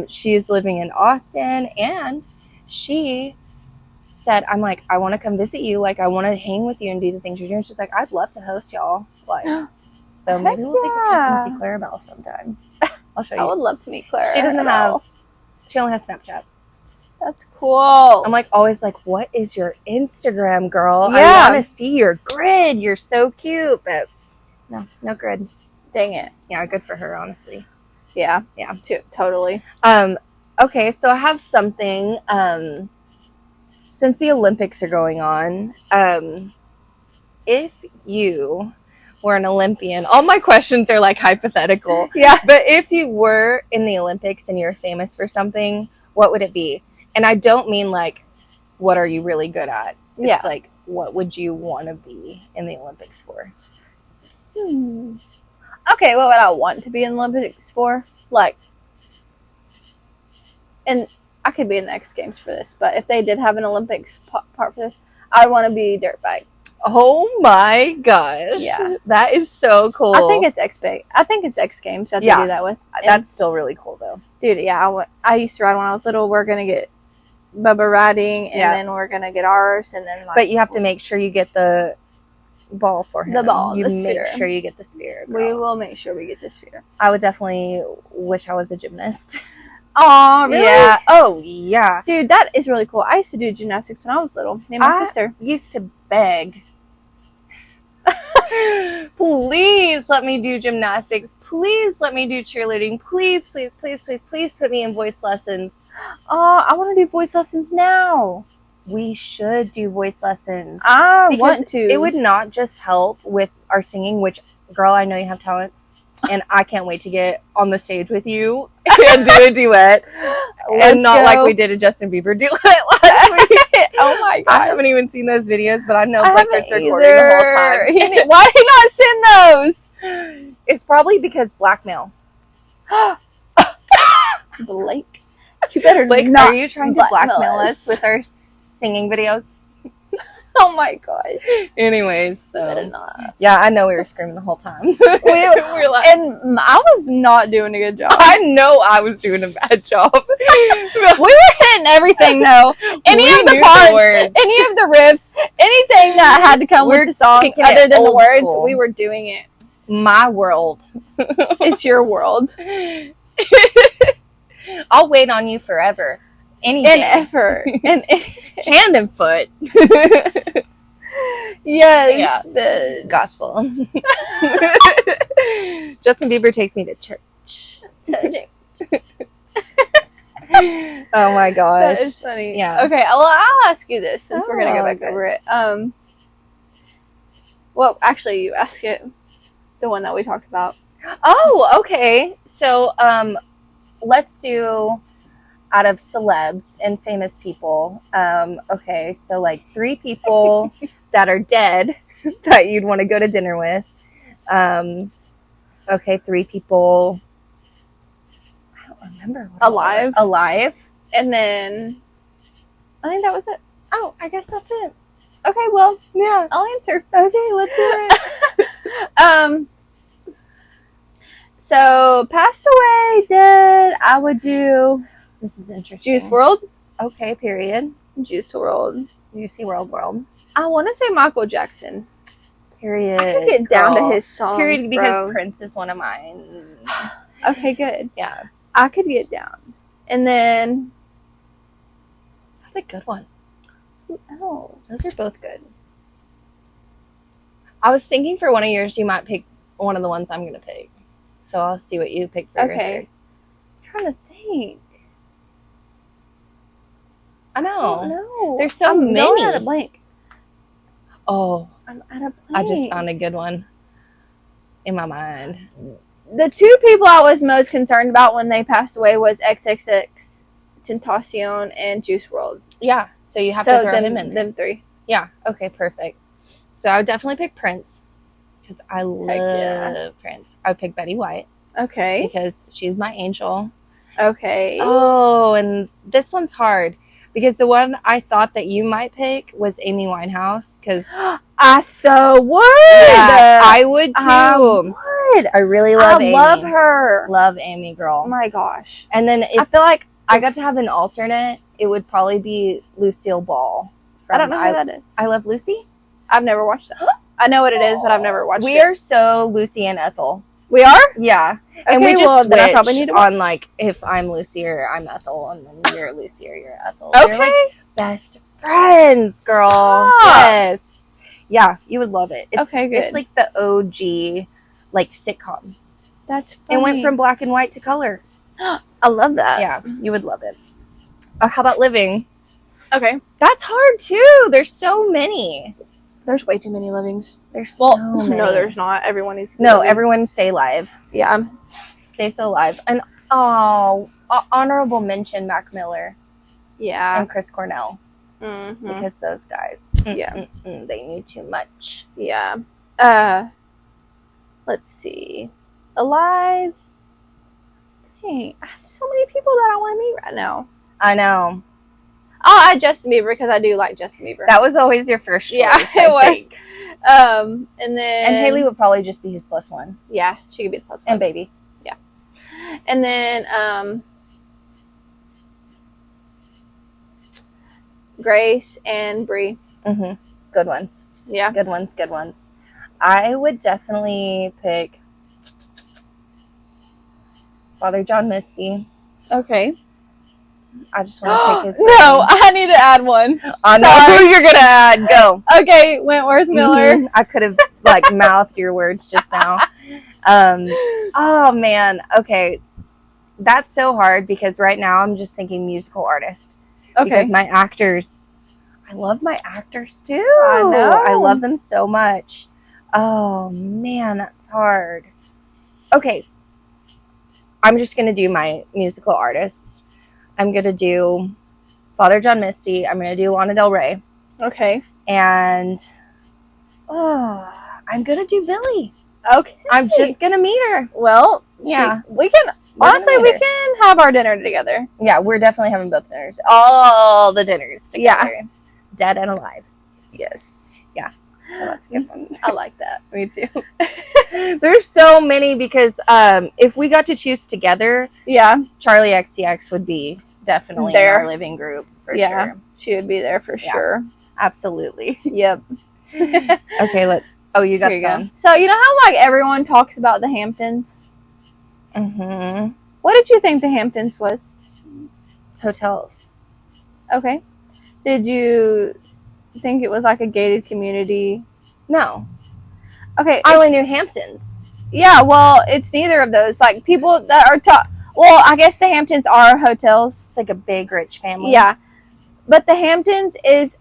B: She's living in Austin, and she said, I'm like, I want to come visit you. Like, I want to hang with you and do the things you're doing. She's like, I'd love to host y'all. Like, so maybe we'll take a trip and see Clarabelle sometime. I'll show you.
A: I would love to meet Clara.
B: She only has Snapchat.
A: That's cool.
B: I'm like always like, what is your Instagram, girl? Yeah. I want to see your grid. You're so cute, but no grid.
A: Dang it.
B: Yeah, good for her, honestly.
A: Yeah, totally.
B: Okay, so I have something. Since the Olympics are going on, if you were an Olympian, all my questions are like hypothetical.
A: Yeah,
B: but if you were in the Olympics and you're famous for something, what would it be? And I don't mean like, what are you really good at? It's like, what would you want to be in the Olympics for?
A: Okay, what would I want to be in the Olympics for? Like, and I could be in the X Games for this, but if they did have an Olympics part for this, I want to be dirtbag.
B: Oh my gosh.
A: Yeah.
B: That is so cool.
A: I think it's X Games that they do that with. And
B: that's still really cool, though.
A: Dude, yeah, I used to ride when I was little. We're going to get Bubba riding, and then we're going to get ours, and then like...
B: But you have to make sure you get the ball for him.
A: The ball,
B: you
A: the sphere.
B: Make sure you get the sphere, girl.
A: We will make sure we get the sphere.
B: I would definitely wish I was a gymnast.
A: Oh, really?
B: Yeah. Oh, yeah.
A: Dude, that is really cool. I used to do gymnastics when I was little. Me and my sister.
B: Used to beg. Please let me do gymnastics. Please let me do cheerleading. Please, please, please, please, please put me in voice lessons.
A: Oh, I want to do voice lessons now.
B: We should do voice lessons.
A: I want to.
B: It would not just help with our singing, which, girl, I know you have talent. And I can't wait to get on the stage with you and do a duet. And not like we did a Justin Bieber duet last week.
A: Oh my God.
B: I haven't even seen those videos, but I know Blackbeard's recording the whole time.
A: Why did he not send those?
B: It's probably because blackmail.
A: Blake, you better
B: Blake,
A: not.
B: Are you trying to blackmail us with our singing videos?
A: Oh my gosh.
B: Anyways,
A: Better
B: so
A: not.
B: yeah, I know we were screaming the whole time.
A: We were like, and I was not doing a good job.
B: I know I was doing a bad job.
A: We were hitting everything though. Any
B: We
A: of the
B: knew
A: parts,
B: the words.
A: any of the riffs, anything that had to come
B: We're
A: with the song
B: kicking
A: other
B: it
A: than the
B: old
A: words,
B: school.
A: we were doing it.
B: My world.
A: It's your world.
B: I'll wait on you forever. Any
A: And
B: day.
A: effort. And
B: Hand and foot.
A: yes.
B: Yeah.
A: The
B: Gospel. Justin Bieber takes me to church. Oh my gosh.
A: That is funny.
B: Yeah.
A: Okay, well, I'll ask you this since we're going to go back
B: Okay.
A: over it. Well, actually, you ask it. The one that we talked about.
B: Oh, okay. So, let's do out of celebs and famous people. Okay, so like 3 people that are dead that you'd want to go to dinner with. Okay, 3 people. I don't remember. What
A: Alive.
B: Alive.
A: And then, I think that was it.
B: Oh, I guess that's it.
A: Okay, well,
B: Yeah.
A: I'll answer.
B: Okay, let's do it.
A: So passed away, dead. I would do
B: This is interesting.
A: Juice WRLD.
B: Okay, period.
A: Juice WRLD.
B: Juicy World.
A: I want to say Michael Jackson.
B: Period.
A: I could get down to
B: girl.
A: his songs,
B: Period, because
A: bro.
B: Prince is one of mine.
A: Okay, good.
B: Yeah.
A: I could get down. And then,
B: That's a good one.
A: oh,
B: Those are both good. I was thinking for one of yours, you might pick one of the ones I'm going to pick. So I'll see what you pick for your
A: okay.
B: third.
A: I'm trying to think.
B: I know.
A: No,
B: There's so
A: I'm
B: many.
A: going at a blank.
B: Oh,
A: I'm at a blank.
B: I just found a good one in my mind.
A: The 2 people I was most concerned about when they passed away was XXX Tentacion and Juice WRLD.
B: Yeah, so you have
A: So
B: to throw
A: them,
B: him in.
A: them 3.
B: Yeah, okay, perfect. So I would definitely pick Prince because I love
A: yeah.
B: Prince. I would pick Betty White
A: Okay.
B: because she's my angel.
A: Okay.
B: Oh, and this one's hard because the one I thought that you might pick was Amy Winehouse because
A: I so would.
B: I would too.
A: I would.
B: I really love Amy.
A: love her.
B: Love Amy, girl.
A: Oh my gosh.
B: And then
A: I
B: if
A: feel like
B: I got to have an alternate, it would probably be Lucille Ball.
A: I don't know who that is.
B: I Love Lucy.
A: I've never watched that. I know what it is, but I've never watched
B: We
A: it.
B: are so Lucy and Ethel.
A: We are?
B: Yeah.
A: Okay,
B: And we just
A: well,
B: switch
A: then I probably need to
B: on
A: watch.
B: like if I'm Lucy or I'm Ethel, and then you're Lucy or you're Ethel.
A: Okay.
B: You're like best friends, girl.
A: Stop.
B: Yes. Yeah, you would love it. It's,
A: Okay, good.
B: It's like the OG like sitcom.
A: That's funny.
B: It went from black and white to color.
A: I love that.
B: Yeah, you would love it. How about living?
A: Okay.
B: That's hard too. There's so many.
A: There's way too many livings.
B: There's
A: Well,
B: so many.
A: no, there's not. Everyone needs to be
B: No,
A: living.
B: everyone stay live.
A: Yeah.
B: Stay so live. And honorable mention Mac Miller
A: Yeah.
B: and Chris Cornell
A: Mm-hmm.
B: because those guys,
A: Yeah.
B: they knew too much.
A: Yeah. Let's see. Alive. Dang, I have so many people that I want to meet right now.
B: I know.
A: I'll add Justin Bieber because I do like Justin Bieber.
B: That was always your first choice.
A: Yeah,
B: I
A: it was.
B: think.
A: And then
B: And Haley would probably just be his +1.
A: yeah, she could be the plus one.
B: And baby.
A: And then Grace and Bree.
B: Mm-hmm. Good ones.
A: Yeah.
B: Good ones. Good ones. I would definitely pick Father John Misty.
A: Okay.
B: I just want to pick his
A: No, I need to add one.
B: I know
A: Sorry.
B: who you're gonna add. Go.
A: Okay, Wentworth Miller.
B: Mhm. I could have like mouthed your words just now. Oh man. Okay. That's so hard because right now I'm just thinking musical artist.
A: Okay.
B: Because my actors, I love my actors too.
A: I know.
B: I love them so much. Oh man, that's hard. Okay. I'm just gonna do my musical artists. I'm gonna do Father John Misty. I'm gonna do Lana Del Rey.
A: Okay.
B: And I'm gonna do Billy.
A: Okay.
B: I'm just gonna meet her.
A: Well,
B: Yeah.
A: we can
B: We're gonna
A: honestly
B: meet
A: we
B: her.
A: can have our dinner together.
B: Yeah, we're definitely having both dinners. All the dinners together. Dead and alive. Yes. Yeah. So that's a good one.
A: I like that.
B: Me too. There's so many because if we got to choose together, Charlie XCX would be definitely in our living group for sure.
A: She would be there for sure.
B: Absolutely.
A: Yep.
B: Okay, you got the phone.
A: So you know how like everyone talks about the Hamptons?
B: Mm-hmm.
A: What did you think the Hamptons was?
B: Hotels.
A: Okay. Did you think it was like a gated community?
B: No.
A: Okay.
B: I only knew Hamptons.
A: Yeah, well, it's neither of those. Like people that are well, I guess the Hamptons are hotels.
B: It's like a big rich family.
A: Yeah. But the Hamptons is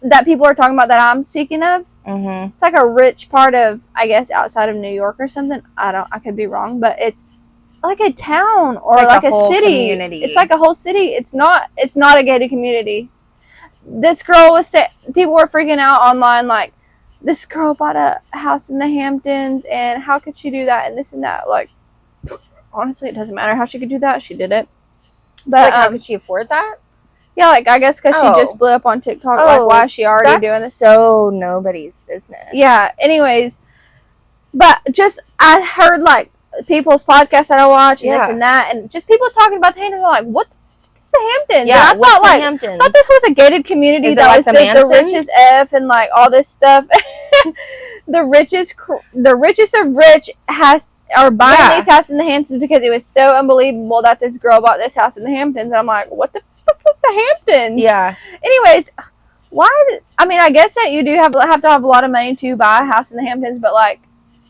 A: that people are talking about that I'm speaking of.
B: Mm-hmm.
A: It's like a rich part of, I guess, outside of New York or something. I could be wrong, but it's like a town or like a city.
B: Community.
A: It's like a whole city. It's not a gated community. This girl was people were freaking out online like, this girl bought a house in the Hamptons and how could she do that and this and that. Like, honestly, it doesn't matter how she could do that. She did it. But
B: like, how could she afford that?
A: Yeah, like I guess because she just blew up on TikTok. Like, why is she already doing this?
B: So nobody's business.
A: Yeah. Anyways, but just I heard like people's podcasts that I watch and this and that, and just people talking about the Hamptons. Like, what the fuck is the Hamptons?
B: Yeah,
A: and I thought this was a gated community that was the richest F and like all this stuff. the richest of rich are buying these houses in the Hamptons because it was so unbelievable that this girl bought this house in the Hamptons. And I'm like, what the fuck is the Hamptons?
B: Yeah.
A: Anyways, I guess that you do have to have a lot of money to buy a house in the Hamptons, but like,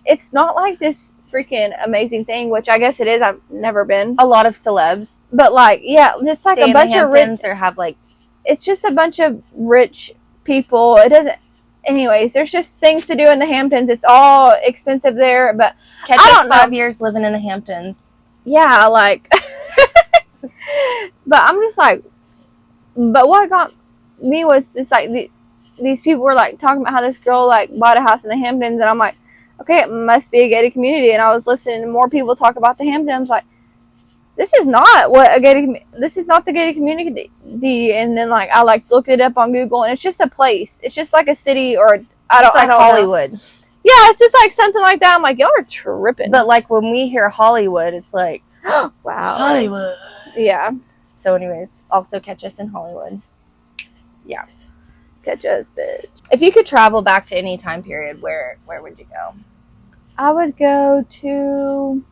A: it's not like this freaking amazing thing, which I guess it is. I've never been.
B: A lot of celebs,
A: but like, yeah, just like a bunch of rich,
B: or have like,
A: it's just a bunch of rich people. It doesn't. Anyways, there's just things to do in the Hamptons. It's all expensive there, but
B: catch us 5 years living in the Hamptons.
A: Yeah, like, but I'm just like, but what got me was just like these people were like talking about how this girl like bought a house in the Hamptons, and I'm like, okay, it must be a gated community. And I was listening to more people talk about the Hamptons. I was like, this is not the gated community. And then like I like looked it up on Google, and it's just a place. It's just like a city, or I don't know.
B: Hollywood.
A: Yeah, it's just like something like that. I'm like, y'all are tripping.
B: But like when we hear Hollywood, it's like,
A: wow,
B: Hollywood.
A: Yeah.
B: So anyways, also catch us in Hollywood. Yeah.
A: Catch us, bitch.
B: If you could travel back to any time period, where would you go?
A: I would go to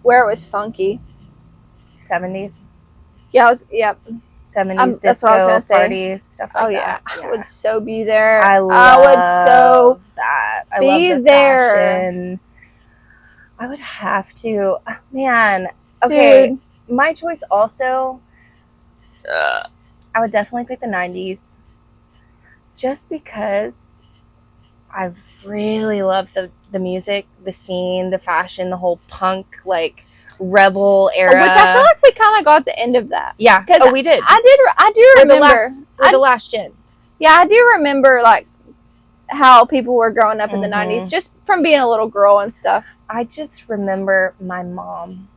A: where it was funky.
B: 70s?
A: Yeah,
B: 70s
A: that's what I was
B: disco
A: gonna say.
B: Parties, stuff like that.
A: I would so be there.
B: I would so that. I love the fashion. I would have to. Man, okay. Dude. My choice also, I would definitely pick the 90s. Just because I really love the music, the scene, the fashion, the whole punk, like, rebel era.
A: Which I feel like we kind of got the end of that.
B: Yeah. We did.
A: I do remember.
B: We're the last gen.
A: Yeah, I do remember, like, how people were growing up in the 90s, just from being a little girl and stuff.
B: I just remember my mom.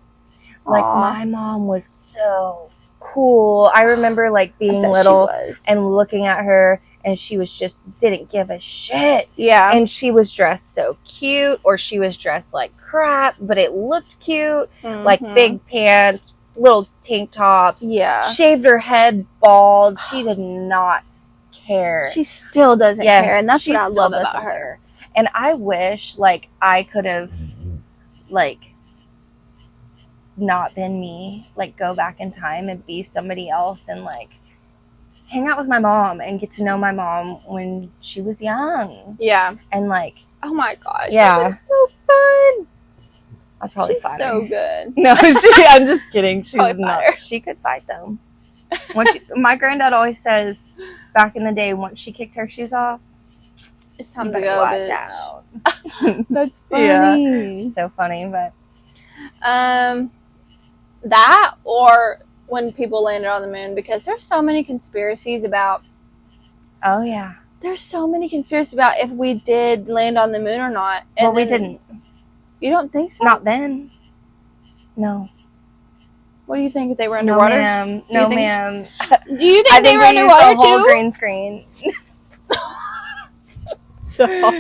B: Like, my mom was so cool. I remember, like, being little and looking at her, and she was just didn't give a shit.
A: Yeah.
B: And she was dressed so cute, or she was dressed like crap, but it looked cute. Mm-hmm. Like, big pants, little tank tops.
A: Yeah.
B: Shaved her head bald. She did not care.
A: She still doesn't care, and that's what I love about her.
B: And I wish, like, I could have, like, not been me, like, go back in time and be somebody else and, like, hang out with my mom and get to know my mom when she was young.
A: Yeah.
B: And, like,
A: oh my gosh.
B: Yeah.
A: It's so fun.
B: I'll probably
A: She's
B: fight
A: so
B: her.
A: good.
B: No, I'm just kidding. She's not.
A: Her.
B: She could fight them. My granddad always says, back in the day, once she kicked her shoes off,
A: it's time to go,
B: watch
A: bitch.
B: out.
A: That's funny.
B: Yeah. So funny, but
A: that or when people landed on the moon, because there's so many conspiracies about.
B: Oh yeah.
A: There's so many conspiracies about if we did land on the moon or not. And
B: well, we didn't.
A: You don't think so?
B: Not then. No.
A: What do you think if they were underwater?
B: No, ma'am. No, ma'am.
A: Do you think they were underwater
B: used a whole
A: too?
B: green screen.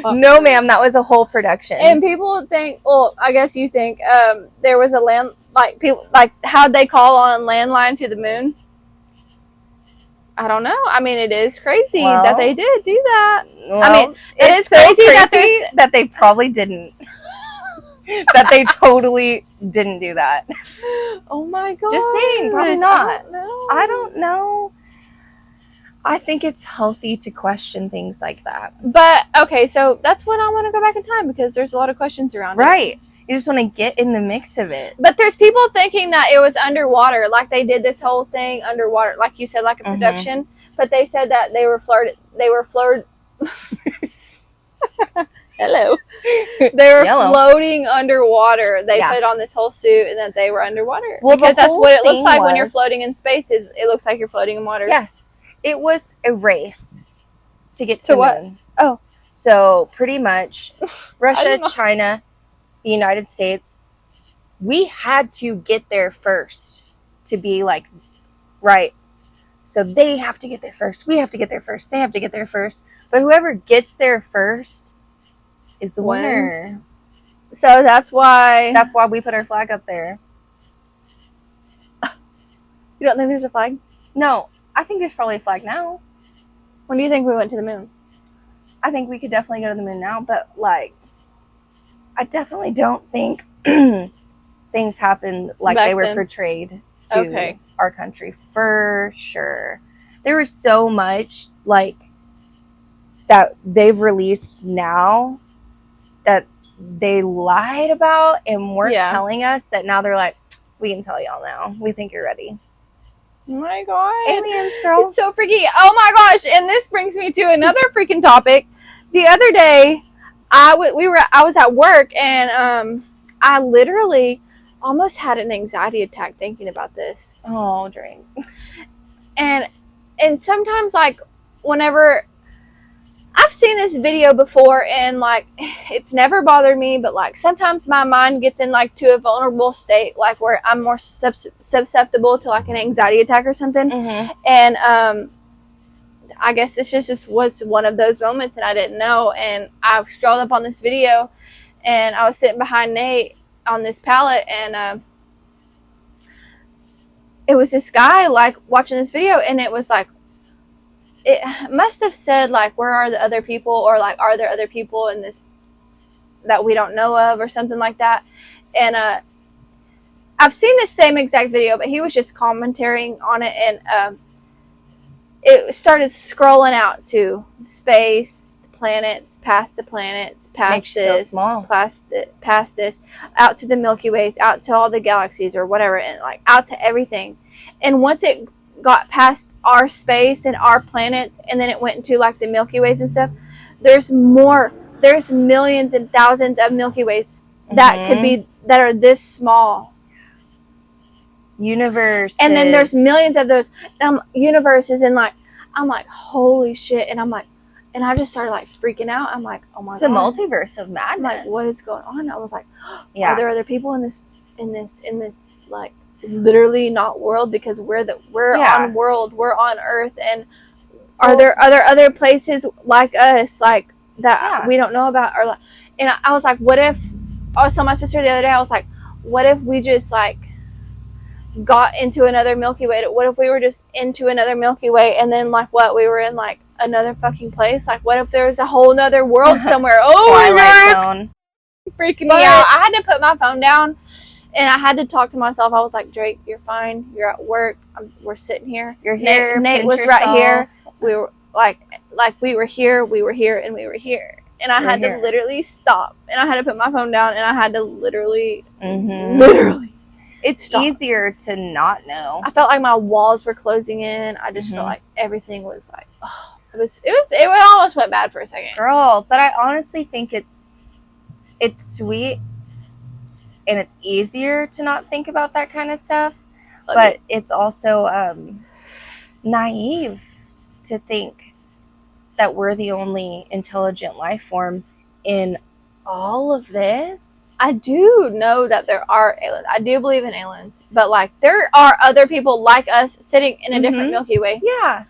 B: No, ma'am. That was a whole production.
A: And people think, well, I guess you think there was a land, like people, like how'd they call on landline to the moon? I don't know. I mean, it is crazy that they did do that.
B: Well,
A: I mean, it is so crazy
B: that they probably didn't. That they totally didn't do that.
A: Oh my god!
B: Just saying, probably not. I don't know. I think it's healthy to question things like that.
A: But okay, so that's when I want to go back in time because there's a lot of questions around it.
B: Right. You just want to get in the mix of it.
A: But there's people thinking that it was underwater, like they did this whole thing underwater, like you said, like a production. But they said that they were flirted. Hello. They were floating underwater. They put on this whole suit and that they were underwater. Well, because that's what it looks like when you're floating in space. Is it looks like you're floating in water.
B: Yes. It was a race to get to the moon.
A: Oh.
B: So pretty much Russia, China, the United States, we had to get there first to be like, right. So they have to get there first. We have to get there first. They have to get there first. But whoever gets there first is the winner.
A: So that's why
B: we put our flag up there.
A: You don't think there's a flag?
B: No. I think there's probably a flag now.
A: When do you think we went to the moon?
B: I think we could definitely go to the moon now, but like, I definitely don't think things happened like they were portrayed to our country for sure. There was so much like that they've released now that they lied about and weren't telling us that now they're like, we can tell y'all now. We think you're ready.
A: Oh my god.
B: Aliens, girl.
A: It's so freaky. Oh my gosh. And this brings me to another freaking topic. The other day, I was at work and I literally almost had an anxiety attack thinking about this.
B: Oh, drink.
A: And sometimes like whenever I've seen this video before and like it's never bothered me, but like sometimes my mind gets in like to a vulnerable state, like where I'm more susceptible to like an anxiety attack or something. And I guess this just was one of those moments and I didn't know. And I scrolled up on this video and I was sitting behind Nate on this pallet and it was this guy like watching this video and it was like, it must have said like, where are the other people, or like, are there other people in this that we don't know of, or something like that. And I've seen this same exact video, but he was just commentating on it, and it started scrolling out to space, planets, past this, past this, out to the Milky Ways, out to all the galaxies or whatever, and like out to everything. And once it got past our space and our planets, and then it went into like the Milky Ways and stuff, there's millions and thousands of Milky Ways that could be, that are this small.
B: Universe.
A: And then there's millions of those universes, and like, I'm like, holy shit. And I'm like, and I just started like freaking out. I'm like, oh my god.
B: It's the multiverse of madness.
A: I'm like, what is going on? I was like, are there other people in this like literally not world, because we're on world, we're on Earth, and are there other places like us, like that we don't know about, or like, and I was like, what if, I was telling my sister the other day, I was like, what if we just like got into another Milky Way? What if we were just into another Milky Way, and then like what, we were in like another fucking place? Like what if there was a whole nother world somewhere? Oh my god, freaking me out. I had to put my phone down and I had to talk to myself. I was like, Drake, you're fine. You're at work. We're sitting here.
B: You're here.
A: Nate was right here. We were like we were here, and we were here. And I had to literally stop. And I had to put my phone down, and I had to literally.
B: It's easier to not know.
A: I felt like my walls were closing in. I just felt like everything was like, oh, it almost went bad for a second.
B: Girl, but I honestly think it's sweet. And it's easier to not think about that kind of stuff. But it's also naive to think that we're the only intelligent life form in all of this?
A: I do know that there are aliens. I do believe in aliens, but like there are other people like us sitting in a different Milky Way.
B: Yeah,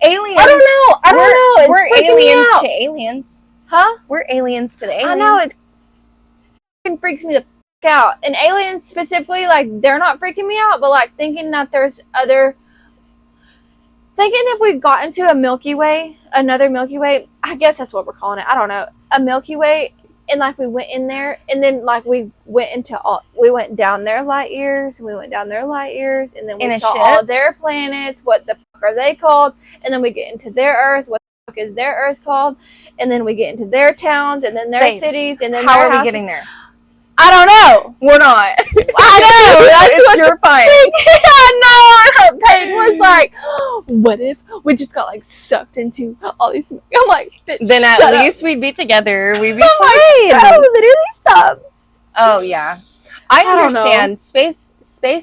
B: aliens.
A: I don't know. I don't know.
B: We're aliens to aliens,
A: huh?
B: We're aliens to the aliens.
A: I know it freaks me the f out. And aliens specifically, like they're not freaking me out, but like thinking that there's other. Thinking if we got into a Milky Way, another Milky Way, I guess that's what we're calling it. I don't know. A Milky Way, and like we went in there, and then like we went down their light years, and we went down their light years, and then we saw all their planets. What the fuck are they called? And then we get into their Earth. What the fuck is their Earth called? And then we get into their towns, and then their cities, and then
B: how are we getting there?
A: I don't know.
B: We're not.
A: I know. That's what
B: you're fine.
A: I know. Peyton was like, "What if we just got like sucked into all these?" I'm like,
B: "Then at least we'd be together. We'd be
A: fine." Like, no, literally stop.
B: Oh yeah, I understand. Space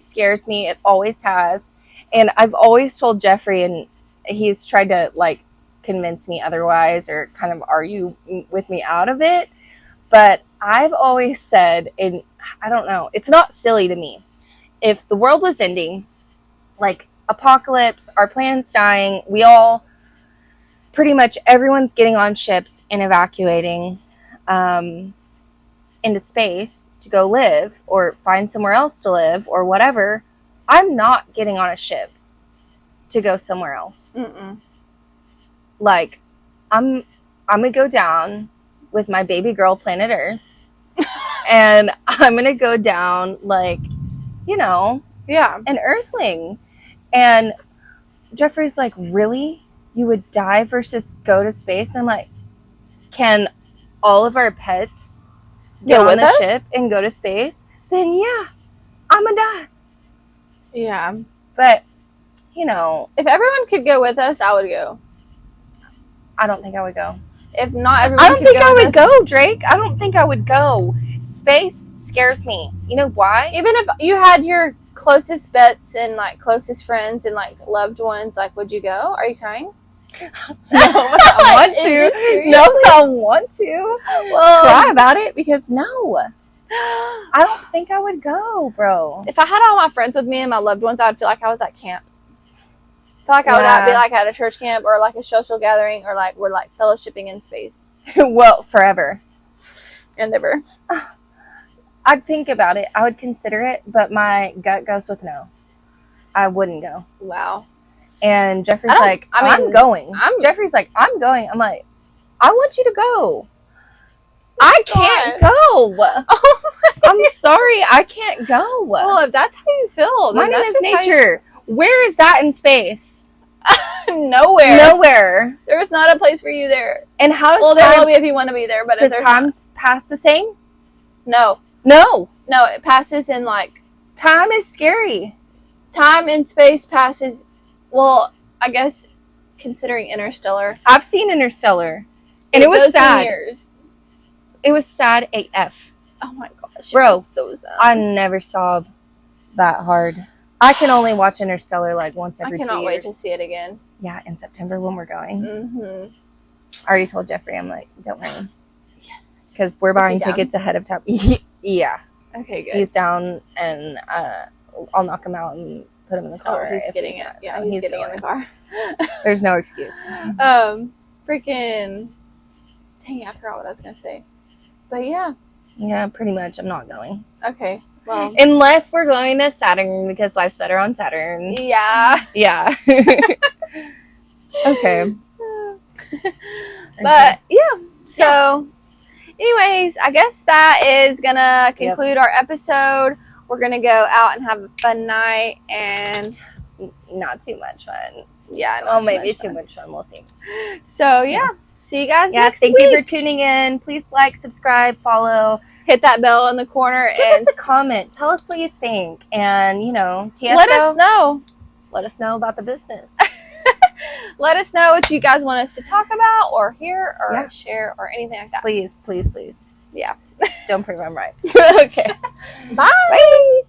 B: scares me. It always has, and I've always told Jeffrey, and he's tried to like convince me otherwise, or kind of argue with me out of it. But I've always said, and I don't know, it's not silly to me. If the world was ending, like apocalypse, our planet's dying, we all, pretty much everyone's getting on ships and evacuating into space to go live or find somewhere else to live or whatever, I'm not getting on a ship to go somewhere else. Like, I'm going to go down with my baby girl, planet Earth, and I'm gonna go down like, you know, an Earthling. And Jeffrey's like, really? You would die versus go to space? I'm like, can all of our pets get on the ship and go to space? Then yeah, I'm gonna die.
A: Yeah,
B: but you know,
A: if everyone could go with us, I would go.
B: I don't think I would go.
A: If not everyone,
B: I don't think I would go, Drake. I don't think I would go. Space scares me. You know why?
A: Even if you had your closest bets and like closest friends and like loved ones, like, would you go? Are you crying?
B: No, I want to. No, I want to. Well, cry about it because no. I don't think I would go, bro.
A: If I had all my friends with me and my loved ones, I would feel like I was at camp. I feel like I would not be like at a church camp or like a social gathering or like we're like fellowshipping in space.
B: Well, forever
A: and ever.
B: I'd think about it. I would consider it, but my gut goes with no. I wouldn't go.
A: Wow.
B: And Jeffrey's like, I'm going. Jeffrey's like, I'm going. I'm like, I want you to go. I can't go. Oh I'm sorry, I can't go.
A: Well, if that's how you feel,
B: then my name is nature. Where is that in space?
A: Nowhere.
B: Nowhere.
A: There's not a place for you there.
B: And how does
A: well, there will be if you want to be there, but
B: does time pass the same?
A: No.
B: No.
A: No, it passes in like
B: time is scary.
A: Time and space passes. Well, I guess considering Interstellar.
B: I've seen Interstellar, and it was sad. It was sad AF.
A: Oh my gosh,
B: bro!
A: It was so sad.
B: I never sobbed that hard. I can only watch Interstellar like once every 2 years. I
A: cannot wait to see it again.
B: Yeah, in September when we're going.
A: Mm-hmm.
B: I already told Jeffrey. I'm like, don't worry.
A: Yes.
B: Because we're buying tickets ahead of time. Yeah.
A: Okay, good.
B: He's down, and I'll knock him out and put him in the car.
A: Oh, he's getting it. Yeah, he's getting in the car.
B: There's no excuse.
A: Freaking. Dang it, I forgot what I was going to say. But yeah.
B: Yeah, pretty much. I'm not going.
A: Okay. Well,
B: unless we're going to Saturn because life's better on Saturn.
A: Yeah.
B: Yeah. Okay.
A: But yeah. So, anyways, I guess that is gonna conclude our episode. We're gonna go out and have a fun night and
B: not too much fun.
A: Yeah.
B: Well, maybe too much fun. We'll see.
A: So yeah. See you guys next
B: week.
A: Thank
B: you for tuning in. Please like, subscribe, follow.
A: Hit that bell in the corner.
B: Give us a comment. Tell us what you think. And, you know, TSO,
A: let us know.
B: Let us know about the business.
A: Let us know what you guys want us to talk about or hear or share or anything like that.
B: Please, please, please.
A: Yeah.
B: Don't prove I'm right.
A: Okay. Bye. Bye.